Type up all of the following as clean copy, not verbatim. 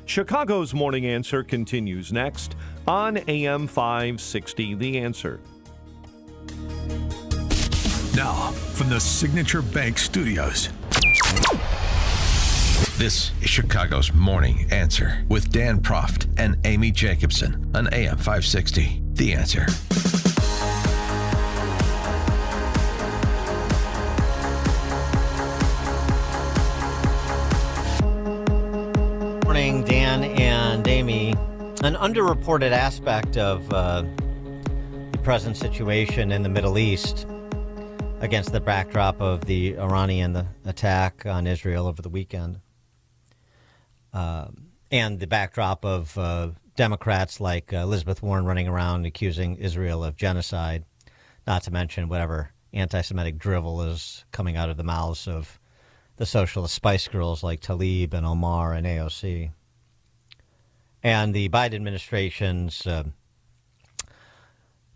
Chicago's Morning Answer continues next on AM 560, The Answer. Now, from the Signature Bank Studios. This is Chicago's Morning Answer with Dan Proft and Amy Jacobson on AM 560, The Answer. Morning, Dan and Amy. An underreported aspect of the present situation in the Middle East against the backdrop of the Iranian attack on Israel over the weekend, and the backdrop of Democrats like Elizabeth Warren running around accusing Israel of genocide, not to mention whatever anti-Semitic drivel is coming out of the mouths of the socialist Spice Girls like Tlaib and Omar and AOC. And the Biden administration's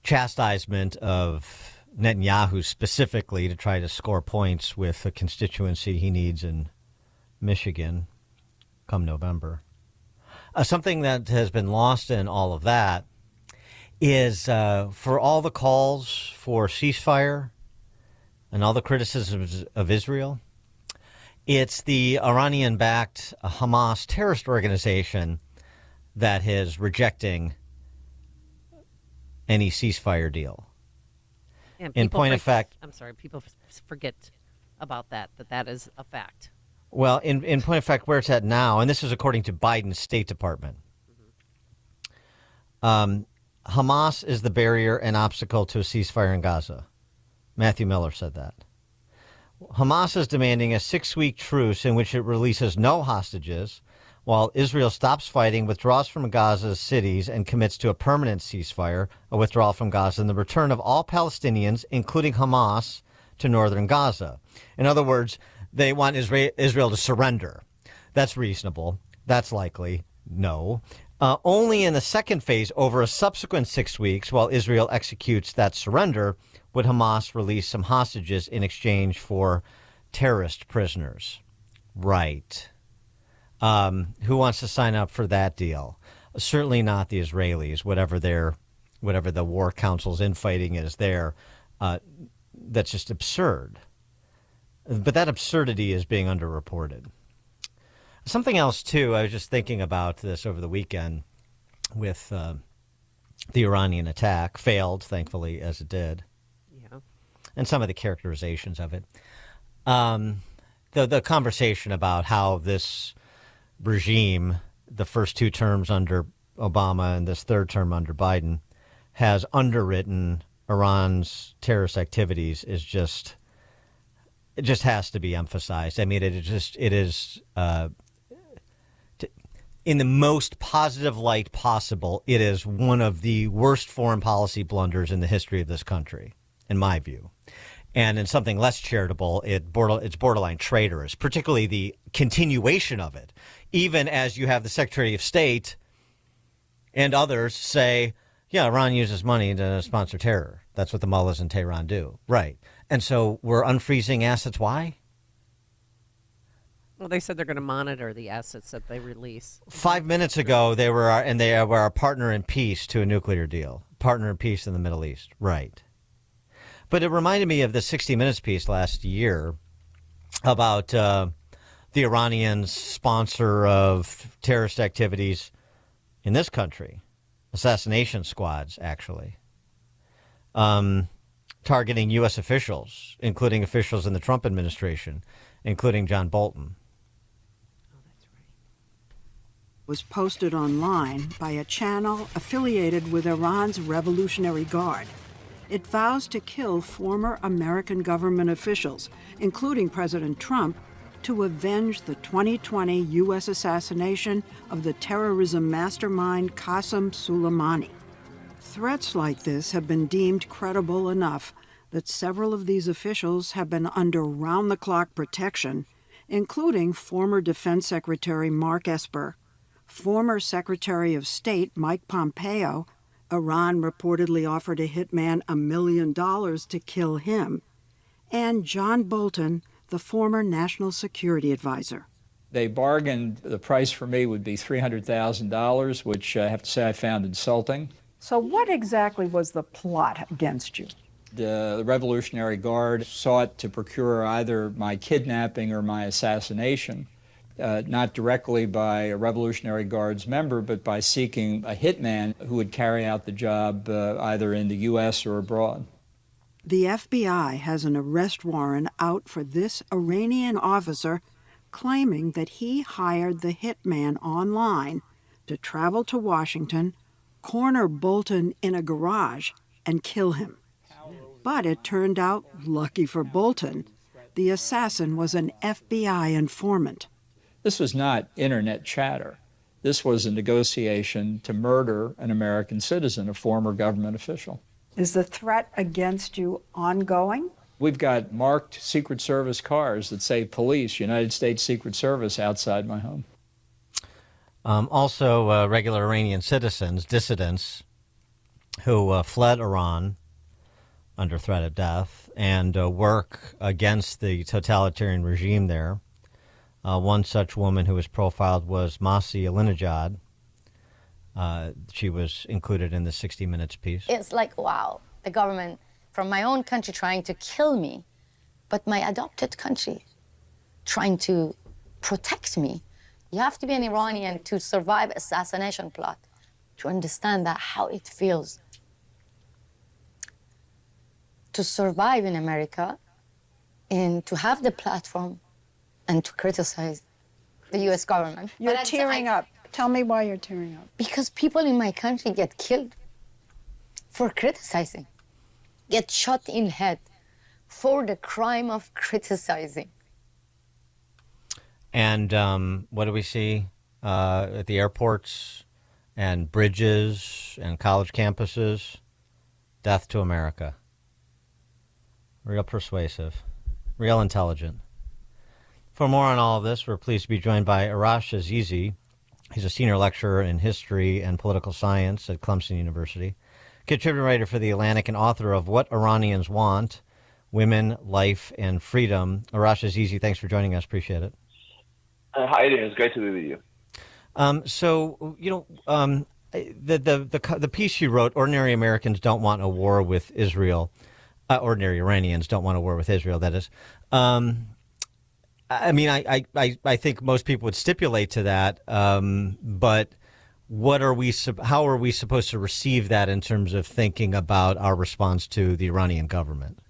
chastisement of Netanyahu specifically to try to score points with a constituency he needs in Michigan come November. Something that has been lost in all of that is for all the calls for ceasefire and all the criticisms of Israel, it's the Iranian-backed Hamas terrorist organization that is rejecting any ceasefire deal. In point of fact, I'm sorry, people forget about that is a fact. Well, in point of fact, where it's at now, and this is according to Biden's State Department, Hamas is the barrier and obstacle to a ceasefire in Gaza. Matthew Miller said that. Hamas is demanding a 6-week truce in which it releases no hostages, while Israel stops fighting, withdraws from Gaza's cities, and commits to a permanent ceasefire, a withdrawal from Gaza, and the return of all Palestinians, including Hamas, to northern Gaza. In other words, they want Israel to surrender. That's reasonable. That's likely. No. Only in the second phase, over a subsequent 6 weeks, while Israel executes that surrender, would Hamas release some hostages in exchange for terrorist prisoners. Right. Who wants to sign up for that deal? Certainly not the Israelis, whatever the war council's infighting is there. That's just absurd. But that absurdity is being underreported. Something else, too, I was just thinking about this over the weekend with the Iranian attack. Failed, thankfully, as it did. Yeah. And some of the characterizations of it. The conversation about how this regime, the first 2 terms under Obama and this 3rd term under Biden, has underwritten Iran's terrorist activities is just, it just has to be emphasized. I mean, it is in the most positive light possible, it is one of the worst foreign policy blunders in the history of this country, in my view. And in something less charitable, it's borderline traitorous, particularly the continuation of it, even as you have the Secretary of State and others say, yeah, Iran uses money to sponsor terror. That's what the mullahs in Tehran do. Right. And so we're unfreezing assets. Why? Well, they said they're going to monitor the assets that they release. 5 minutes ago, they were our partner in peace to a nuclear deal, partner in peace in the Middle East. Right. But it reminded me of the 60 Minutes piece last year about the Iranians' sponsor of terrorist activities in this country, assassination squads, actually, targeting U.S. officials, including officials in the Trump administration, including John Bolton. Oh, that's right. Was posted online by a channel affiliated with Iran's Revolutionary Guard. It vows to kill former American government officials, including President Trump, to avenge the 2020 U.S. assassination of the terrorism mastermind Qasem Soleimani. Threats like this have been deemed credible enough that several of these officials have been under round-the-clock protection, including former Defense Secretary Mark Esper, former Secretary of State Mike Pompeo. Iran reportedly offered a hitman $1 million to kill him, and John Bolton, the former National Security Advisor. They bargained the price for me would be $300,000, which I have to say I found insulting. So what exactly was the plot against you? The Revolutionary Guard sought to procure either my kidnapping or my assassination, not directly by a Revolutionary Guard's member, but by seeking a hitman who would carry out the job either in the U.S. or abroad. The FBI has an arrest warrant out for this Iranian officer claiming that he hired the hitman online to travel to Washington, corner Bolton in a garage, and kill him. But it turned out, lucky for Bolton, the assassin was an FBI informant. This was not internet chatter. This was a negotiation to murder an American citizen, a former government official. Is the threat against you ongoing? We've got marked Secret Service cars that say police, United States Secret Service, outside my home. Also, regular Iranian citizens, dissidents, who fled Iran under threat of death and work against the totalitarian regime there. One such woman who was profiled was Masih Alinejad. She was included in the 60 Minutes piece. It's like, wow, the government from my own country trying to kill me, but my adopted country trying to protect me. You have to be an Iranian to survive assassination plot, to understand that how it feels to survive in America and to have the platform and to criticize the U.S. government. You're tearing up. Tell me why you're tearing up. Because people in my country get killed for criticizing, get shot in head for the crime of criticizing. And what do we see at the airports and bridges and college campuses? Death to America. Real persuasive, real intelligent. For more on all of this, we're pleased to be joined by Arash Azizi. He's a senior lecturer in history and political science at Clemson University, contributing writer for The Atlantic and author of What Iranians Want, Women, Life, and Freedom. Arash Azizi, thanks for joining us. Appreciate it. Hi, Adrian. It's great to be with you. The piece you wrote, Ordinary Americans Don't Want a War with Israel. Ordinary Iranians don't want a war with Israel, that is. I think most people would stipulate to that, but how are we supposed to receive that in terms of thinking about our response to the Iranian government?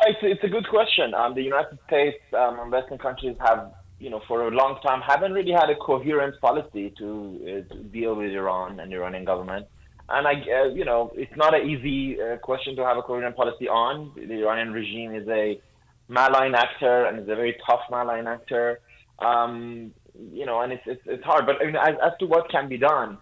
It's a good question. The United States and Western countries have, for a long time, haven't really had a coherent policy to deal with Iran and the Iranian government. And it's not an easy question to have a coherent policy on. The Iranian regime is a malign actor and is a very tough malign actor. And it's hard. But as to what can be done,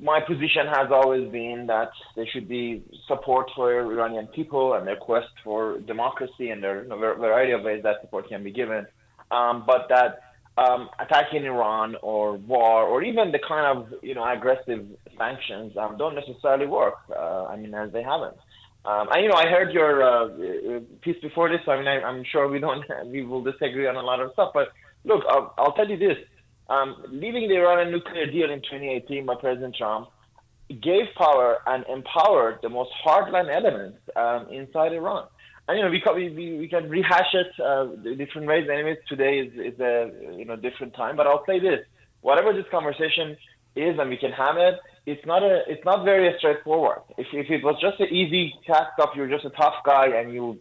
my position has always been that there should be support for Iranian people and their quest for democracy, and there are a variety of ways that support can be given. But that attacking Iran or war or even the kind of aggressive sanctions don't necessarily work. As they haven't. I heard your piece before this. I'm sure we will disagree on a lot of stuff. But look, I'll tell you this: leaving the Iran nuclear deal in 2018 by President Trump gave power and empowered the most hardline elements inside Iran. And we can rehash it the different ways. Anyways, today is a different time. But I'll say this: whatever this conversation is, and we can have it, it's not very straightforward. If it was just an easy task of you're just a tough guy and you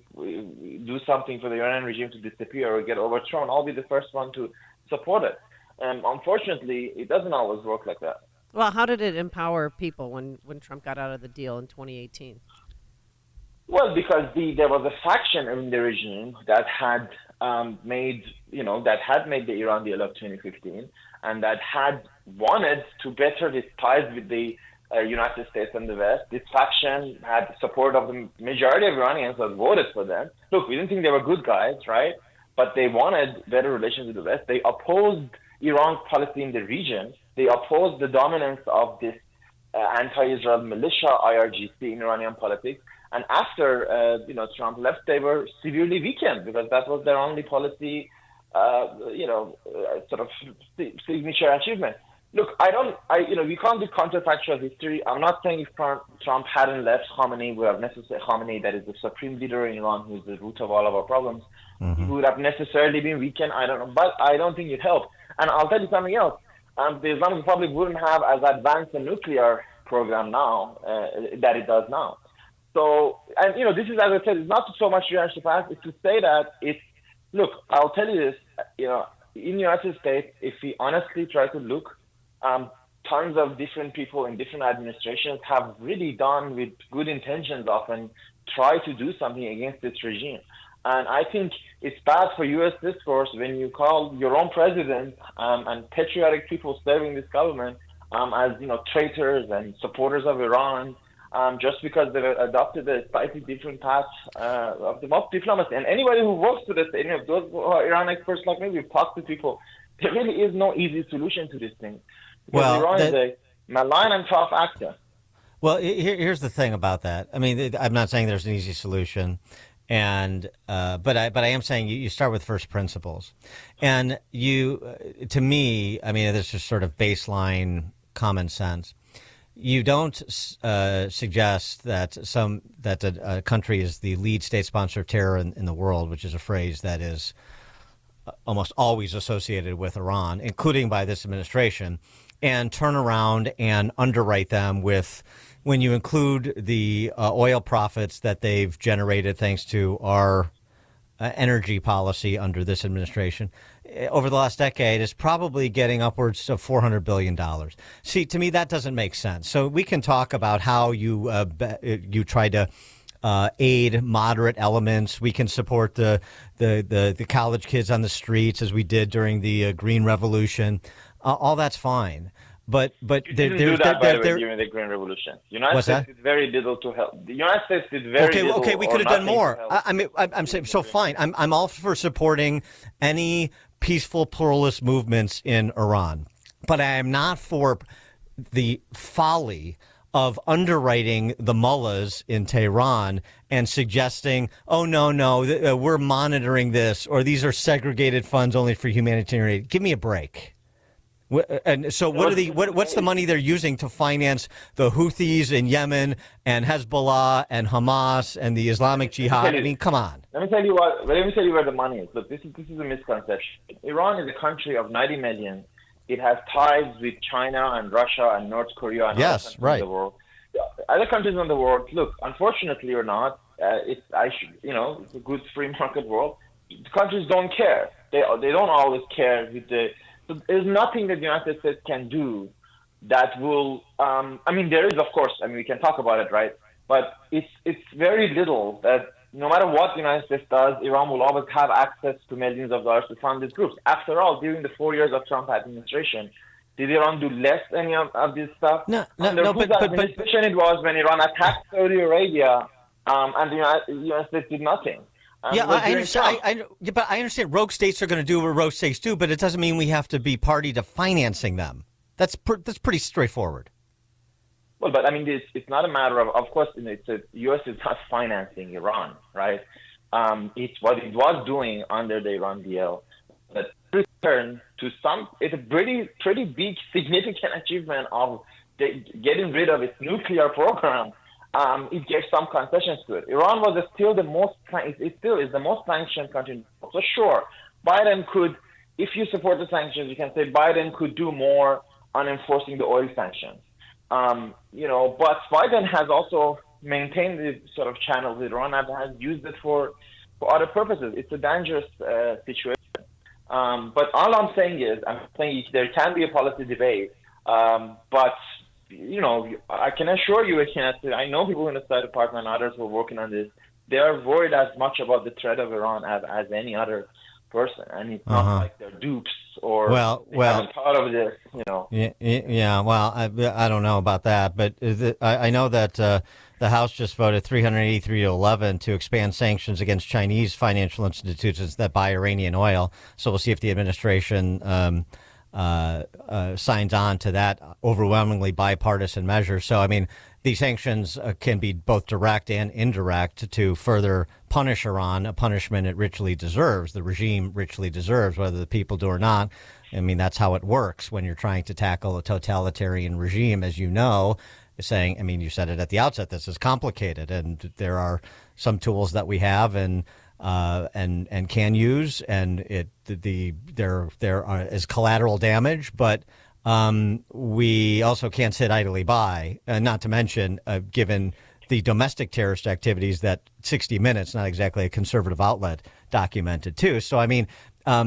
do something for the Iranian regime to disappear or get overthrown, I'll be the first one to support it. And unfortunately, it doesn't always work like that. Well, how did it empower people when Trump got out of the deal in 2018? Well, because there was a faction in the regime that had made the Iran deal of 2015, and that had wanted to better its ties with the United States and the West. This faction had the support of the majority of Iranians that voted for them. Look, we didn't think they were good guys, right? But they wanted better relations with the West. They opposed Iran's policy in the region. They opposed the dominance of this anti-Israel militia, IRGC, in Iranian politics. And after Trump left, they were severely weakened because that was their only policy, sort of signature achievement. Look, we can't do counterfactual history. I'm not saying if Trump hadn't left, Khamenei would have necessarily, Khamenei, that is the supreme leader in Iran, who's the root of all of our problems, he would have necessarily been weakened. I don't know, but I don't think it helped. And I'll tell you something else. The Islamic Republic wouldn't have as advanced a nuclear program now that it does now. So, and this is, as I said, it's not so much revenge to past, it's to say that look, I'll tell you this, in the United States, if we honestly try to look, tons of different people in different administrations have really done with good intentions often try to do something against this regime. And I think it's bad for U.S. discourse when you call your own president and patriotic people serving this government as traitors and supporters of Iran, just because they've adopted a slightly different path of diplomacy. And anybody who works with us, any of those who are Iran experts like me, we've talked to people, there really is no easy solution to this thing. Because Iran is a malign and tough actor. Well, here's the thing about that. I mean, I'm not saying there's an easy solution. And but I am saying you start with first principles, and to me, I mean, this is sort of baseline common sense. You don't suggest that a country is the lead state sponsor of terror in the world, which is a phrase that is almost always associated with Iran, including by this administration, and turn around and underwrite them with, when you include the oil profits that they've generated thanks to our energy policy under this administration over the last decade, is probably getting upwards of $400 billion. See, to me, that doesn't make sense. So we can talk about how you try to aid moderate elements. We can support the college kids on the streets as we did during the Green Revolution. All that's fine. But you didn't do that, by the way, during the Green Revolution. The United States did very little to help. The United States did very little. Okay, we could have done more. I'm saying, so fine. I'm all for supporting any peaceful pluralist movements in Iran, but I am not for the folly of underwriting the mullahs in Tehran and suggesting, oh, no, we're monitoring this, or these are segregated funds only for humanitarian aid. Give me a break. And so what's the money they're using to finance the Houthis in Yemen and Hezbollah and Hamas and the Islamic Jihad? I mean, come on. Let me tell you where the money is. Look, this is a misconception. Iran is a country of 90 million. It has ties with China and Russia and North Korea and other countries in the world. Other countries in the world, look, unfortunately or not, it's a good free market world. The countries don't care. They don't always care with the. So there's nothing that the United States can do that will. There is, of course. We can talk about it, right? But it's very little that no matter what the United States does, Iran will always have access to millions of dollars to fund these groups. After all, during the 4 years of Trump administration, did Iran do less any of this stuff? No. But administration it was when Iran attacked Saudi Arabia, and the United States did nothing. Yeah, I understand. But I understand rogue states are going to do what rogue states do, but it doesn't mean we have to be party to financing them. That's pretty straightforward. Well, but it's not a matter of course, the U.S. is not financing Iran, right? It's what it was doing under the Iran deal. But return to it's a pretty big, significant achievement of getting rid of its nuclear program. It gave some concessions to it. Iran was still it still is the most sanctioned country in the world. So sure, Biden could, if you support the sanctions, you can say Biden could do more on enforcing the oil sanctions. But Biden has also maintained the sort of channel with Iran and has used it for other purposes. It's a dangerous situation. But all I'm saying is, there can be a policy debate, but I can assure you, I know people in the State Department and others who are working on this. They are worried as much about the threat of Iran as any other person, and it's not like they're dupes or they haven't thought of this. Yeah. Well, I don't know about that, but I know that the House just voted 383-11 to expand sanctions against Chinese financial institutions that buy Iranian oil. So we'll see if the administration signs on to that overwhelmingly bipartisan measure. So, these sanctions can be both direct and indirect to further punish Iran, a punishment it richly deserves, the regime richly deserves, whether the people do or not. I mean, that's how it works when you're trying to tackle a totalitarian regime, as you know, saying, I mean, you said it at the outset, this is complicated, and there are some tools that we have and can use, and there is collateral damage, but we also can't sit idly by, not to mention, given the domestic terrorist activities that 60 Minutes, not exactly a conservative outlet, documented too. So, I mean,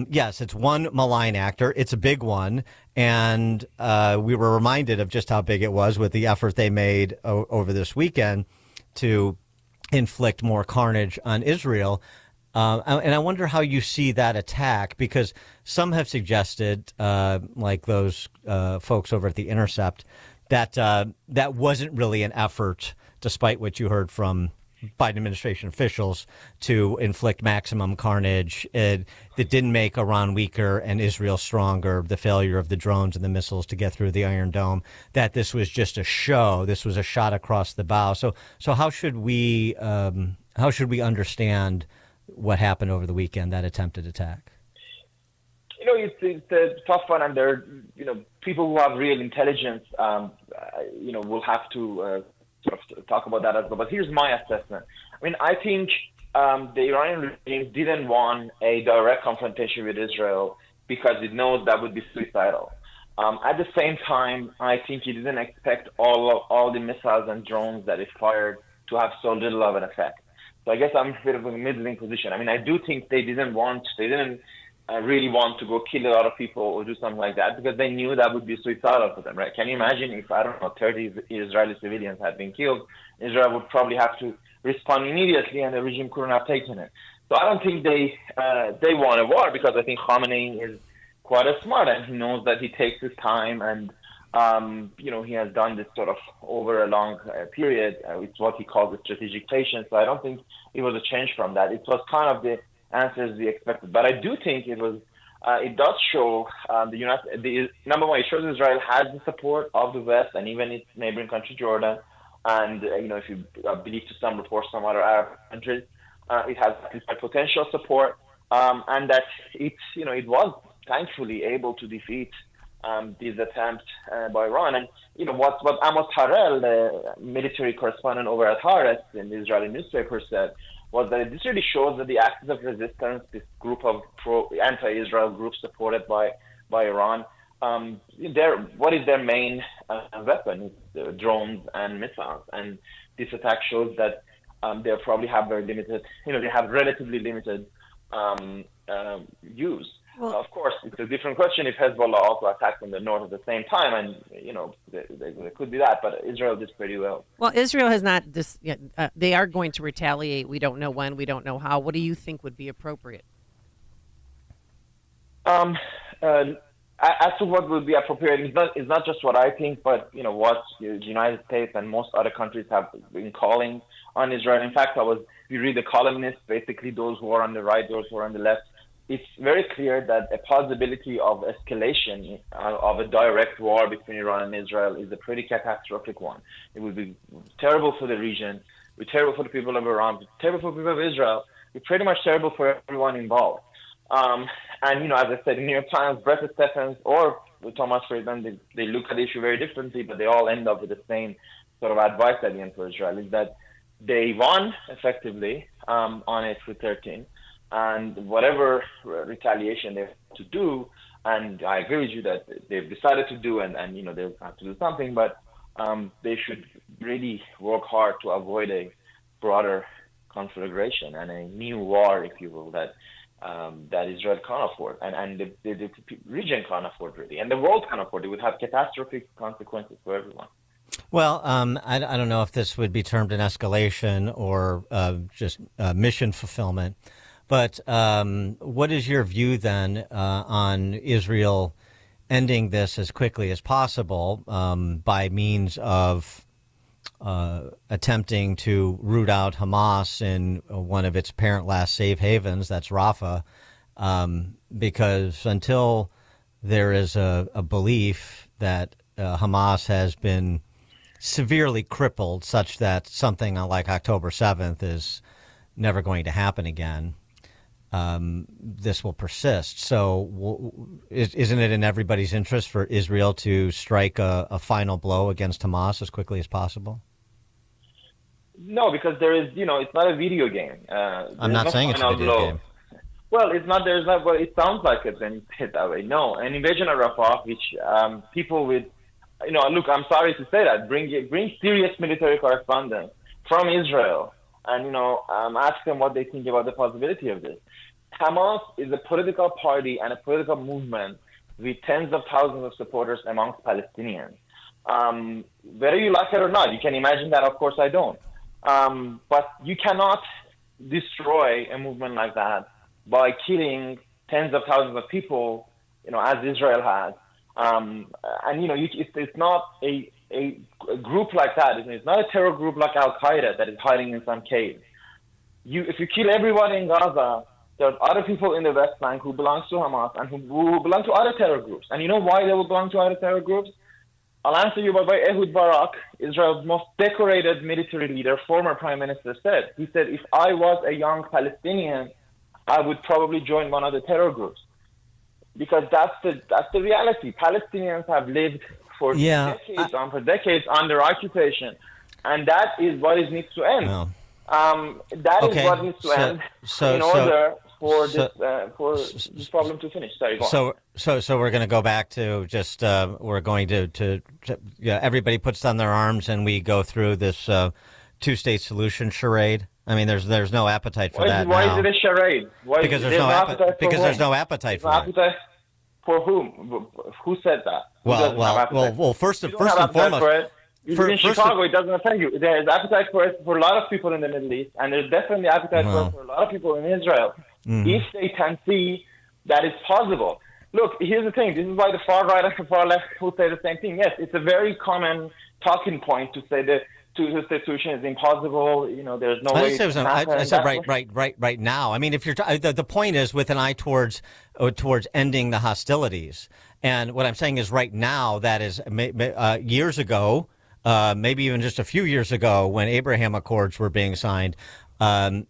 yes, it's one malign actor. It's a big one. And we were reminded of just how big it was with the effort they made over this weekend to inflict more carnage on Israel. And I wonder how you see that attack, because some have suggested, like those folks over at The Intercept, that that wasn't really an effort, despite what you heard from Biden administration officials, to inflict maximum carnage. That didn't make Iran weaker and Israel stronger, the failure of the drones and the missiles to get through the Iron Dome, that this was just a show. This was a shot across the bow. So how should we understand what happened over the weekend, that attempted attack? You know, it's a tough one, and there are, people who have real intelligence, will have to sort of talk about that as well. But here's my assessment. I mean, I think the Iranian regime didn't want a direct confrontation with Israel because it knows that would be suicidal. At the same time, I think it didn't expect all the missiles and drones that it fired to have so little of an effect. So I guess I'm a bit of a middling position. I mean, I do think they didn't really want to go kill a lot of people or do something like that, because they knew that would be suicidal for them, right? Can you imagine if, 30 Israeli civilians had been killed? Israel would probably have to respond immediately, and the regime couldn't have taken it. So I don't think they want a war, because I think Khamenei is quite smart, and he knows that he takes his time, and he has done this sort of over a long period. It's what he calls the strategic patience. So I don't think it was a change from that. It was kind of the answers we expected. But I do think it does show number one, it shows Israel has the support of the West and even its neighboring country, Jordan. And, if you believe to some reports, some other Arab countries, it has potential support. And that it was thankfully able to defeat these attempts by Iran. And, what Amos Harel, the military correspondent over at Haaretz in the Israeli newspaper, said was that this really shows that the axis of resistance, this group of anti-Israel groups supported by Iran, what is their main weapon? It's drones and missiles. And this attack shows that they probably have very limited, they have relatively limited use. Well, of course, it's a different question if Hezbollah also attacked from the north at the same time, and there could be that. But Israel did pretty well. Well, Israel has not. They are going to retaliate. We don't know when. We don't know how. What do you think would be appropriate? As to what would be appropriate, it's not just what I think, but what the United States and most other countries have been calling on Israel. In fact, you read the columnists, basically those who are on the right, those who are on the left. It's very clear that a possibility of escalation of a direct war between Iran and Israel is a pretty catastrophic one. It would be terrible for the region, it would be terrible for the people of Iran, terrible for the people of Israel, it would be pretty much terrible for everyone involved. And, as I said, the New York Times, Brett Stephens, or Thomas Friedman, they look at the issue very differently, but they all end up with the same sort of advice at the end for Israel, is that they won effectively on April 13th. And whatever retaliation they have to do, and I agree with you that they've decided to do, and they'll have to do something, but they should really work hard to avoid a broader conflagration and a new war, if you will, that Israel can't afford, and the region can't afford, really, and the world can't afford. It would have catastrophic consequences for everyone. Well, I don't know if this would be termed an escalation or just mission fulfillment. But what is your view then on Israel ending this as quickly as possible by means of attempting to root out Hamas in one of its parent last safe havens, that's Rafah, because until there is a belief that Hamas has been severely crippled such that something like October 7th is never going to happen again, this will persist. So isn't it in everybody's interest for Israel to strike a final blow against Hamas as quickly as possible? No, because there is, it's not a video game. I'm not saying it's a video game. Well, it's not. There's not. Well, it sounds like it when you say it that way. No, an invasion of Rafah, which people with, look, I'm sorry to say that. Bring serious military correspondents from Israel, and ask them what they think about the possibility of this. Hamas is a political party and a political movement with tens of thousands of supporters amongst Palestinians. Whether you like it or not, you can imagine that. Of course, I don't. But you cannot destroy a movement like that by killing tens of thousands of people, as Israel has. It's not a group like that. It's not a terror group like Al-Qaeda that is hiding in some cave. If you kill everybody in Gaza, there are other people in the West Bank who belong to Hamas and who belong to other terror groups. And you know why they will belong to other terror groups? I'll answer you by Ehud Barak, Israel's most decorated military leader, former prime minister, said. He said, if I was a young Palestinian, I would probably join one of the terror groups. Because that's the reality. Palestinians have lived for decades under occupation. And that is what needs to end. Well, is what needs to end in order for this problem to finish. Sorry, go on. So we're going to go back to just we're going to everybody puts down their arms and we go through this two-state solution charade. I mean, there's no appetite for that. Why is it a charade? Because there's no appetite for it. For whom? Who said that? Well. First and foremost. In Chicago, it doesn't affect you. There's appetite for it for a lot of people in the Middle East, and there's definitely appetite for it for a lot of people in Israel. Mm-hmm. If they can see that it's possible. Look, here's the thing. This is why the far right and the far left will say the same thing. Yes, it's a very common talking point to say that two-state solution is impossible. There's no way. I said right now. I mean, if you're the point is with an eye towards ending the hostilities, and what I'm saying is right now. That is years ago. Maybe even just a few years ago when Abraham Accords were being signed,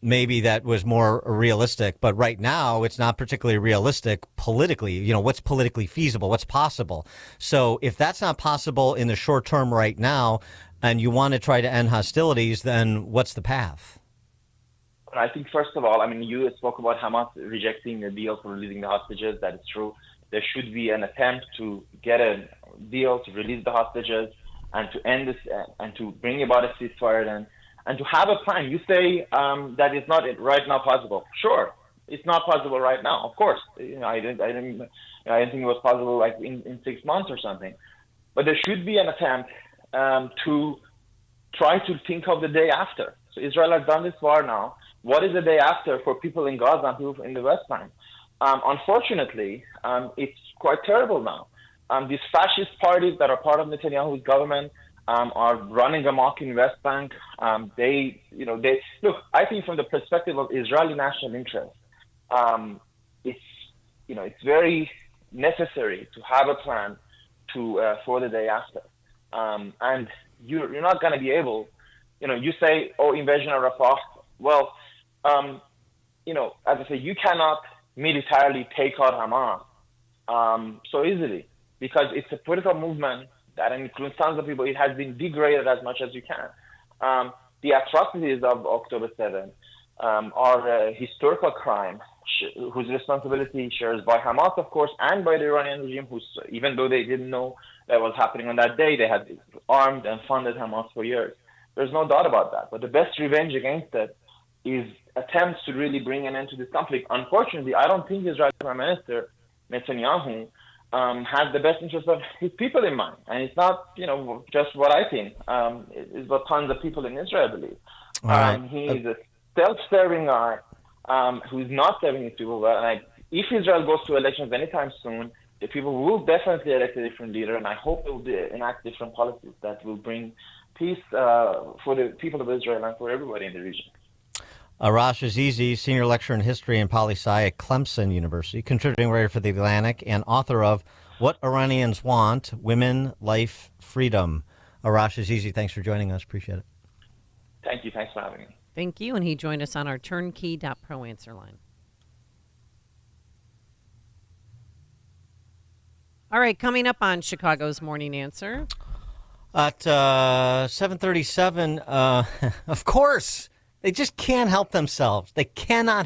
maybe that was more realistic. But right now, it's not particularly realistic politically. What's politically feasible? What's possible? So if that's not possible in the short term right now, and you want to try to end hostilities, then what's the path? I think, first of all, you spoke about Hamas rejecting the deal for releasing the hostages. That is true. There should be an attempt to get a deal to release the hostages and to end this, and to bring about a ceasefire, and to have a plan. You say that it's not right now possible. Sure, it's not possible right now. Of course, I didn't think it was possible like in 6 months or something. But there should be an attempt to try to think of the day after. So Israel has done this far now. What is the day after for people in Gaza and people in the West Bank? Unfortunately, it's quite terrible now. These fascist parties that are part of Netanyahu's government are running amok in West Bank. They look. I think from the perspective of Israeli national interest, it's very necessary to have a plan for the day after. And you're not going to be able. You say, invasion of Rafah. Well, as I say, you cannot militarily take out Hamas so easily. Because it's a political movement that includes tons of people. It has been degraded as much as you can. The atrocities of October 7th are a historical crime whose responsibility shares by Hamas, of course, and by the Iranian regime, who, even though they didn't know that was happening on that day, they had armed and funded Hamas for years. There's no doubt about that. But the best revenge against it is attempts to really bring an end to this conflict. Unfortunately, I don't think Israeli Prime Minister Netanyahu has the best interest of his people in mind. And it's not, just what I think. It's what tons of people in Israel believe. He is a self-serving guy who's not serving his people well. And if Israel goes to elections anytime soon, the people will definitely elect a different leader. And I hope they will enact different policies that will bring peace for the people of Israel and for everybody in the region. Arash Azizi, senior lecturer in history and poli-sci at Clemson University, contributing writer for The Atlantic, and author of What Iranians Want, Women, Life, Freedom. Arash, Azizi, thanks for joining us. Appreciate it. Thank you. Thanks for having me. Thank you. And he joined us on our turnkey.pro answer line. All right, coming up on Chicago's Morning Answer. At 7:37, of course, they just can't help themselves. They cannot help